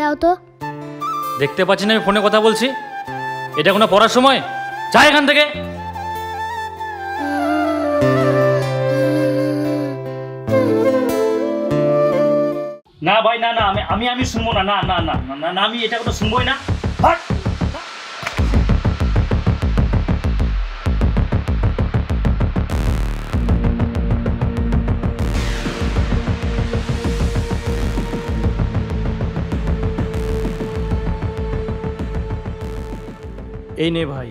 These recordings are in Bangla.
দাও তো। দেখতে পাচ্ছি না আমি ফোনে কথা বলছি? এটা কোনো পড়ার সময়? যা এখান থেকে। না ভাই, না না, আমি শুনবো না। না না না না না, আমি এটা কোনো শুনবোই না। এই নে ভাই,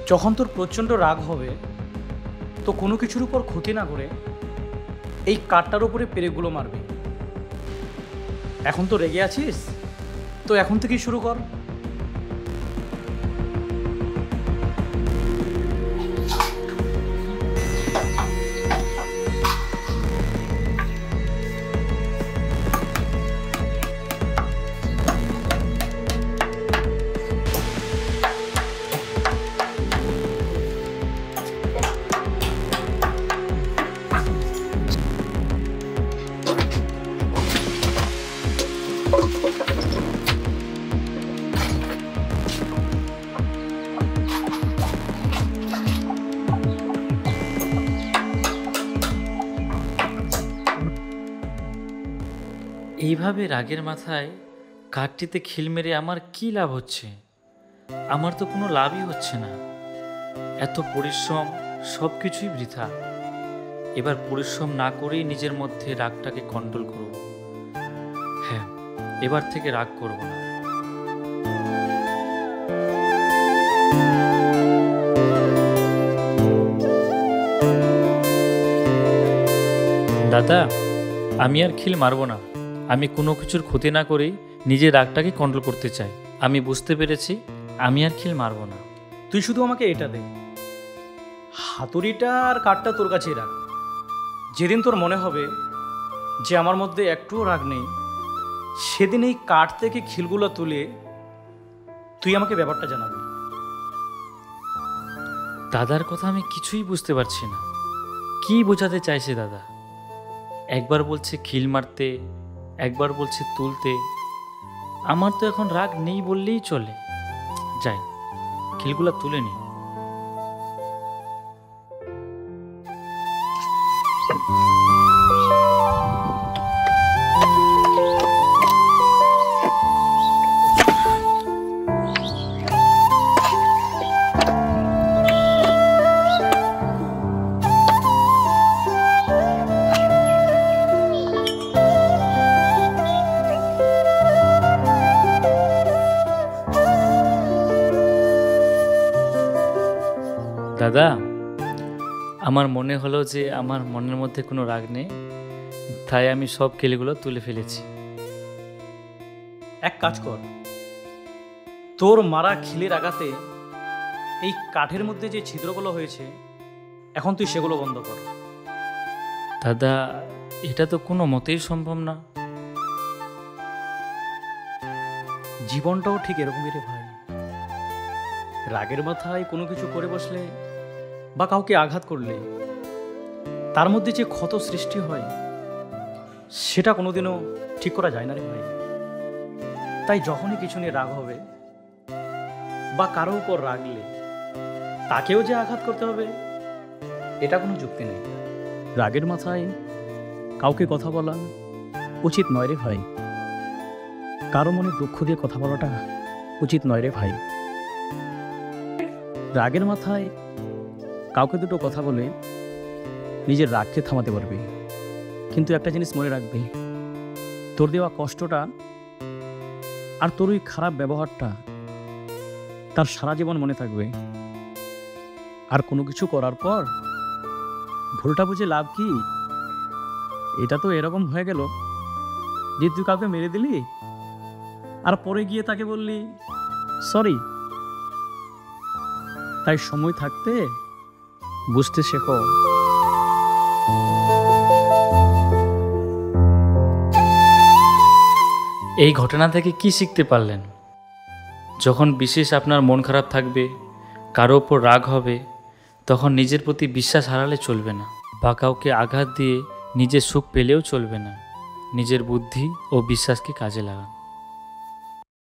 যখন তোর প্রচণ্ড রাগ হবে তো কোনো কিছুর উপর ক্ষতি না করে এই কাঠটার উপরে পেরেকগুলো মারবি। এখন তো রেগে আছিস, তো এখন থেকেই শুরু কর। এইভাবে রাগের মাথায় কাঠটিতে খিল মেরে আমার কি লাভ হচ্ছে? আমার তো কোনো লাভই হচ্ছে না। এত পরিশ্রম সব কিছুই বৃথা। এবার পরিশ্রম না করেই নিজের মধ্যে রাগটাকে কন্ট্রোল করব। হ্যাঁ, এবার থেকে রাগ করব না। দাদা, আমি আর খিল মারব না। আমি কোনো কিছুর ক্ষতি না করেই নিজের রাগটাকে কন্ট্রোল করতে চাই। আমি বুঝতে পেরেছি আমি আর খিল মারব না। তুই শুধু আমাকে এটা দে, হাতুড়িটা আর কাঠটা তোর কাছেই রাখ। যেদিন তোর মনে হবে যে আমার মধ্যে একটুও রাগ নেই, সেদিন এই কাঠ থেকে খিলগুলো তুলে তুই আমাকে ব্যাপারটা জানাবি। দাদার কথা আমি কিছুই বুঝতে পারছি না। কি বোঝাতে চাইছে দাদা? একবার বলছে খিল মারতে, একবার বলছে তুলতে। আমার তো এখন রাগ নেই বললেই চলে। যাই, খিলগুলা তুলে নি। দাদা, আমার মনে হলো যে আমার মনের মধ্যে কোনো রাগ নেই, তাই আমি সব খিলগুলো তুলে ফেলেছি। এক কাজ কর, তোর মারা খিলের আঘাতে এই কাঠের মধ্যে যে ছিদ্রগুলো হয়েছে, এখন তুই সেগুলো বন্ধ কর। দাদা, এটা তো কোনো মতেই সম্ভব না। জীবনটাও ঠিক এরকমই রে ভাই। রাগের মাথায় কোনো কিছু করে বসলে বা কাউকে আঘাত করলে তার মধ্যে যে ক্ষত সৃষ্টি হয়, সেটা কোনোদিনও ঠিক করা যায় না রে ভাই। তাই যখনই কিছু নিয়ে রাগ হবে বা কারো উপর রাগলে তাকেও যে আঘাত করতে হবে, এটা কোনো যুক্তি নেই। রাগের মাথায় কাউকে কথা বলা উচিত নয় রে ভাই। কারো মনে দুঃখ দিয়ে কথা বলাটা উচিত নয় রে ভাই। রাগের মাথায় কাউকে দুটো কথা বলে নিজের রাগকে থামাতে পারবে, কিন্তু একটা জিনিস মনে রাখবি, তোর দেওয়া কষ্টটা আর তোর ওই খারাপ ব্যবহারটা তার সারা জীবন মনে থাকবে। আর কোনো কিছু করার পর ভুলটা বুঝে লাভ কি? এটা তো এরকম হয়ে গেল যে তুই কাউকে মেরে দিলি আর পরে গিয়ে তাকে বললি সরি। তাই সময় থাকতে বুঝতে শেখো। এই ঘটনা থেকে কি শিখতে পারলেন? যখন বিশেষ আপনার মন খারাপ থাকবে, কারো ওপর রাগ হবে, তখন নিজের প্রতি বিশ্বাস হারালে চলবে না, বা কাউকে আঘাত দিয়ে নিজের সুখ পেলেও চলবে না। নিজের বুদ্ধি ও বিশ্বাসকে কাজে লাগান।